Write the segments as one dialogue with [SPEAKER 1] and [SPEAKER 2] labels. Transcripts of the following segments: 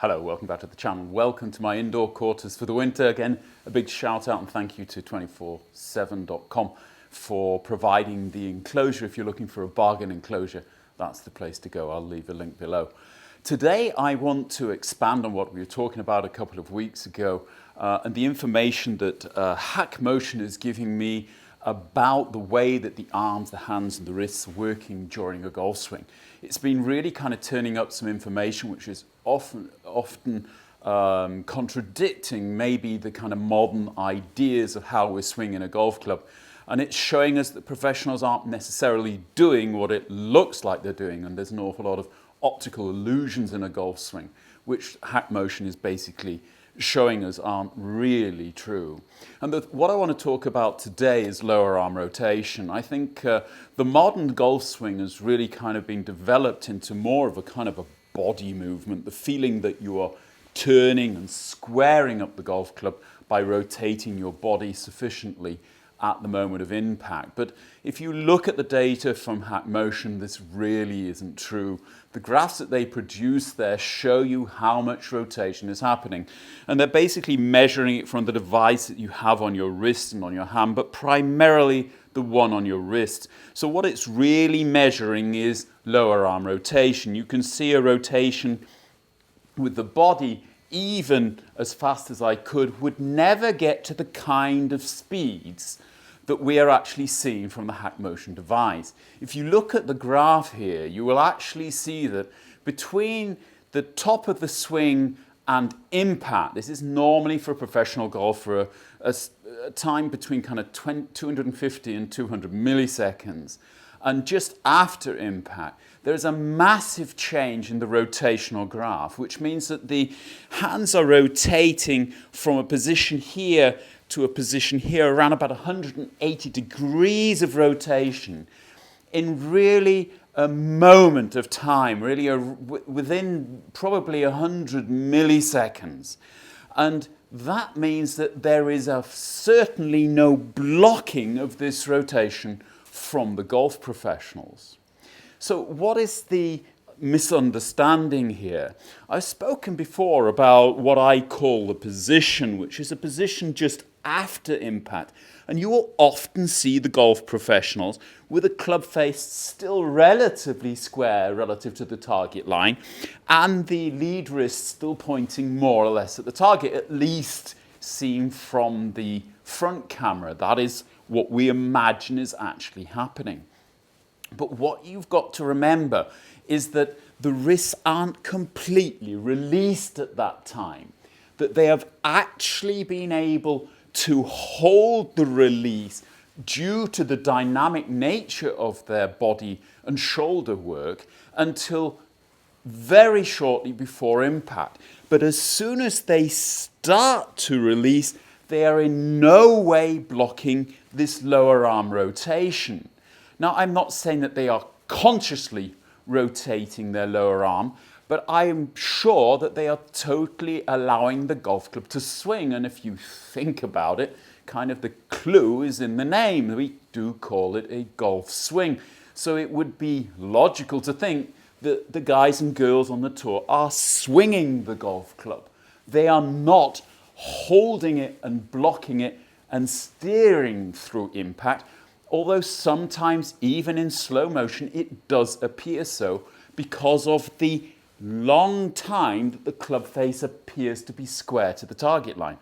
[SPEAKER 1] Hello, welcome back to the channel. Welcome to my indoor quarters for the winter. Again, a big shout out and thank you to 247.com for providing the enclosure. If you're looking for a bargain enclosure, that's the place to go. I'll leave a link below. Today, I want to expand on what we were talking about a couple of weeks ago and the information that Hackmotion is giving me about the way that the arms, the hands and the wrists are working during a golf swing. It's been really kind of turning up some information which is often contradicting maybe the kind of modern ideas of how we're swinging a golf club. And it's showing us that professionals aren't necessarily doing what it looks like they're doing, and there's an awful lot of optical illusions in a golf swing, which Hackmotion is basically showing us aren't really true. And what I want to talk about today is lower arm rotation. I think the modern golf swing has really kind of been developed into more of a kind of a body movement, the feeling that you are turning and squaring up the golf club by rotating your body sufficiently at the moment of impact. But if you look at the data from Hackmotion, this really isn't true. The graphs that they produce there show you how much rotation is happening. And they're basically measuring it from the device that you have on your wrist and on your hand, but primarily the one on your wrist. So what it's really measuring is lower arm rotation. You can see a rotation with the body, even as fast as I could, would never get to the kind of speeds that we are actually seeing from the Hackmotion device. If you look at the graph here, you will actually see that between the top of the swing and impact, this is normally for a professional golfer, a time between kind of 250 and 200 milliseconds. And just after impact, there's a massive change in the rotational graph, which means that the hands are rotating from a position here to a position here, around about 180 degrees of rotation in really a moment of time, really within probably 100 milliseconds. And that means that there is certainly no blocking of this rotation from the golf professionals. So what is the misunderstanding here? I've spoken before about what I call the position, which is a position just after impact. And you will often see the golf professionals with a club face still relatively square relative to the target line and the lead wrist still pointing more or less at the target, at least seen from the front camera. That is what we imagine is actually happening. But what you've got to remember is that the wrists aren't completely released at that time, that they have actually been able to hold the release due to the dynamic nature of their body and shoulder work until very shortly before impact. But as soon as they start to release, they are in no way blocking this lower arm rotation. Now, I'm not saying that they are consciously rotating their lower arm, but I am sure that they are totally allowing the golf club to swing. And if you think about it, kind of the clue is in the name. We do call it a golf swing. So it would be logical to think that the guys and girls on the tour are swinging the golf club. They are not holding it and blocking it and steering through impact, although sometimes even in slow motion it does appear so because of the long time that the club face appears to be square to the target line.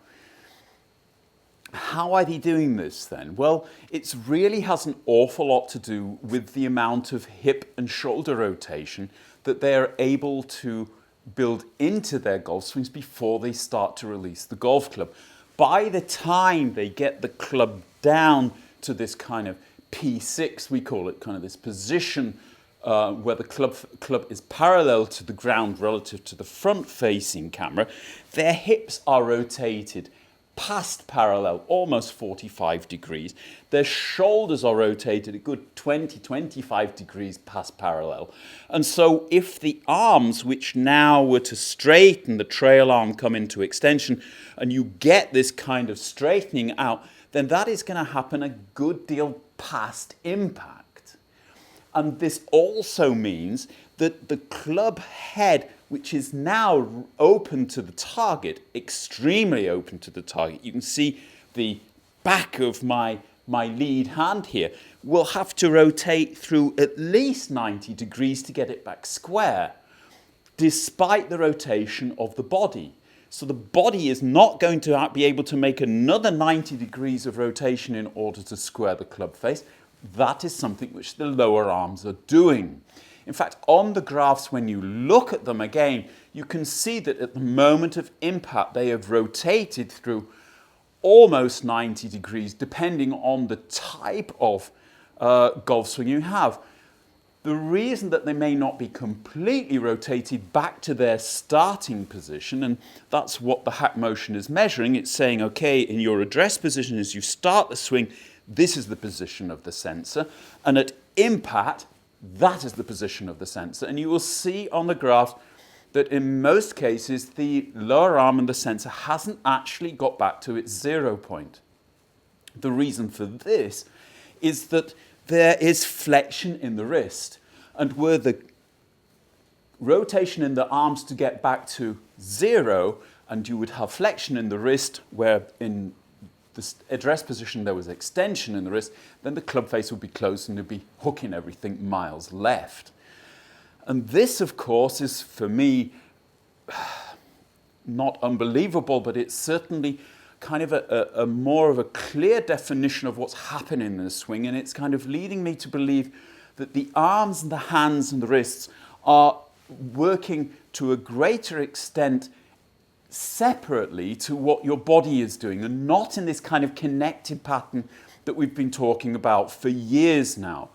[SPEAKER 1] How are they doing this then? Well, it really has an awful lot to do with the amount of hip and shoulder rotation that they're able to build into their golf swings before they start to release the golf club. By the time they get the club down to this kind of P6, we call it, kind of this position where the club is parallel to the ground relative to the front-facing camera, their hips are rotated past parallel, almost 45 degrees. Their shoulders are rotated a good 20-25 degrees past parallel. And so if the arms, which now were to straighten, the trail arm come into extension, and you get this kind of straightening out, then that is going to happen a good deal past impact. And this also means that the club head which is now open to the target, extremely open to the target. You can see the back of my lead hand here will have to rotate through at least 90 degrees to get it back square, despite the rotation of the body. So the body is not going to be able to make another 90 degrees of rotation in order to square the club face. That is something which the lower arms are doing. In fact, on the graphs, when you look at them again, you can see that at the moment of impact, they have rotated through almost 90 degrees, depending on the type of golf swing you have. The reason that they may not be completely rotated back to their starting position, and that's what the Hackmotion is measuring, it's saying, okay, in your address position as you start the swing, this is the position of the sensor, and at impact, that is the position of the sensor. And you will see on the graph that in most cases, the lower arm and the sensor hasn't actually got back to its 0 point. The reason for this is that there is flexion in the wrist. And were the rotation in the arms to get back to 0, and you would have flexion in the wrist, where in the address position there was extension in the wrist, then the club face would be closed and you'd be hooking everything miles left. And this, of course, is for me not unbelievable, but it's certainly kind of a more of a clear definition of what's happening in the swing, and it's kind of leading me to believe that the arms and the hands and the wrists are working to a greater extent separately to what your body is doing, and not in this kind of connected pattern that we've been talking about for years now.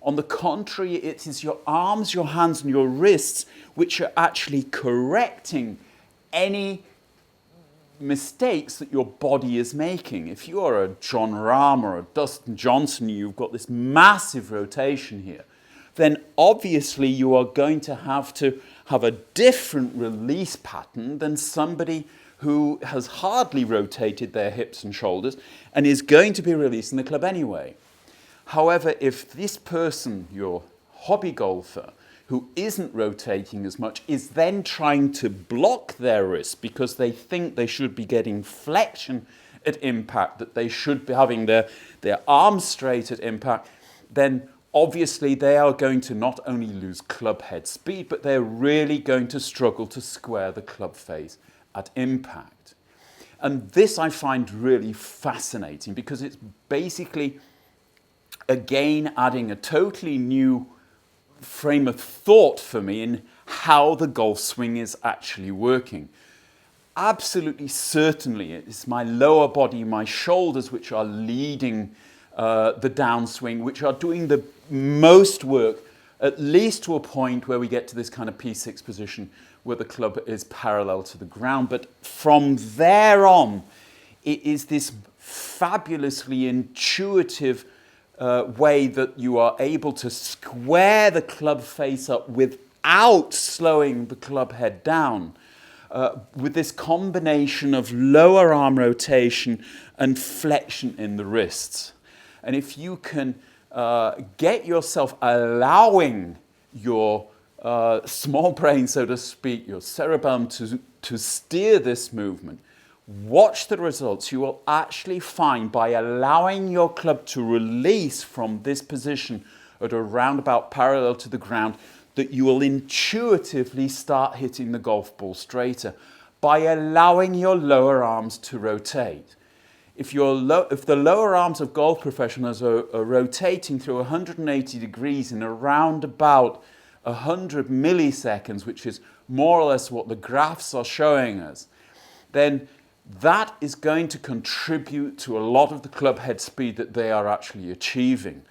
[SPEAKER 1] On the contrary, it is your arms, your hands, and your wrists which are actually correcting any mistakes that your body is making. If you are a John Rahm or a Dustin Johnson, you've got this massive rotation here, then obviously you are going to have a different release pattern than somebody who has hardly rotated their hips and shoulders and is going to be releasing the club anyway. However, if this person, your hobby golfer, who isn't rotating as much, is then trying to block their wrist because they think they should be getting flexion at impact, that they should be having their arms straight at impact, then obviously they are going to not only lose club head speed, but they're really going to struggle to square the club face at impact. And this I find really fascinating because it's basically, again, adding a totally new frame of thought for me in how the golf swing is actually working. Absolutely certainly it's my lower body, my shoulders, which are leading the downswing, which are doing the most work, at least to a point where we get to this kind of P6 position where the club is parallel to the ground. But from there on, it is this fabulously intuitive way that you are able to square the club face up without slowing the club head down, with this combination of lower arm rotation and flexion in the wrists. And if you can get yourself allowing your small brain, so to speak, your cerebellum to steer this movement, watch the results. You will actually find, by allowing your club to release from this position at around about parallel to the ground, that you will intuitively start hitting the golf ball straighter by allowing your lower arms to rotate. If the lower arms of golf professionals are rotating through 180 degrees in around about 100 milliseconds, which is more or less what the graphs are showing us, then that is going to contribute to a lot of the club head speed that they are actually achieving.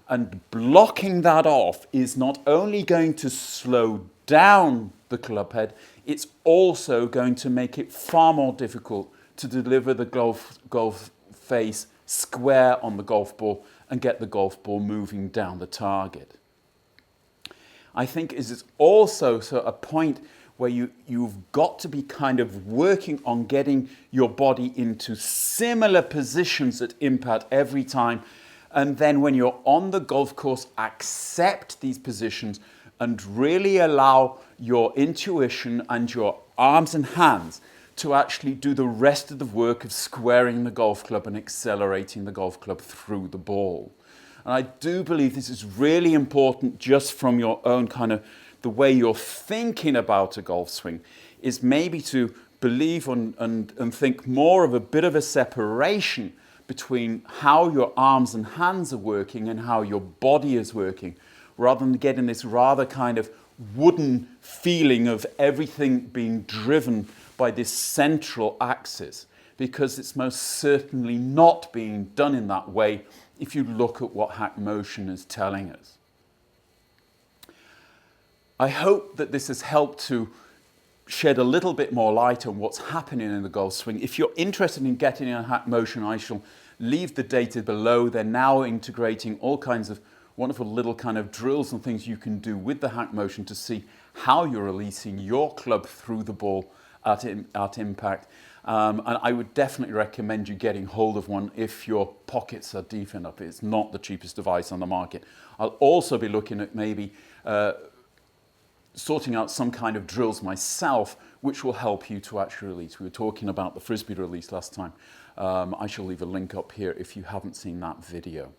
[SPEAKER 1] And blocking that off is not only going to slow down the club head, it's also going to make it far more difficult to deliver the golf face square on the golf ball and get the golf ball moving down the target. I think is also a point where you've got to be kind of working on getting your body into similar positions at impact every time. And then when you're on the golf course, accept these positions and really allow your intuition and your arms and hands to actually do the rest of the work of squaring the golf club and accelerating the golf club through the ball. And I do believe this is really important just from your own kind of the way you're thinking about a golf swing, is maybe to believe and think more of a bit of a separation between how your arms and hands are working and how your body is working, rather than getting this rather kind of wooden feeling of everything being driven by this central axis, because it's most certainly not being done in that way if you look at what Hackmotion is telling us. I hope that this has helped to shed a little bit more light on what's happening in the golf swing. If you're interested in getting in Hackmotion, I shall leave the data below. They're now integrating all kinds of wonderful little kind of drills and things you can do with the Hackmotion to see how you're releasing your club through the ball at impact. And I would definitely recommend you getting hold of one if your pockets are deep enough. It's not the cheapest device on the market. I'll also be looking at maybe sorting out some kind of drills myself, which will help you to actually release. We were talking about the Frisbee release last time. I shall leave a link up here if you haven't seen that video.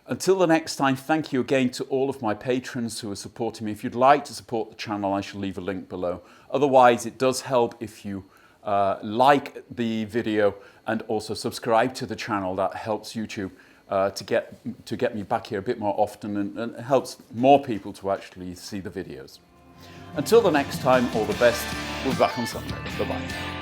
[SPEAKER 1] Until the next time, thank you again to all of my patrons who are supporting me. If you'd like to support the channel, I shall leave a link below. Otherwise, it does help if you like the video and also subscribe to the channel. That helps YouTube to get me back here a bit more often, and helps more people to actually see the videos. Until the next time, all the best. We'll be back on Sunday. Bye-bye.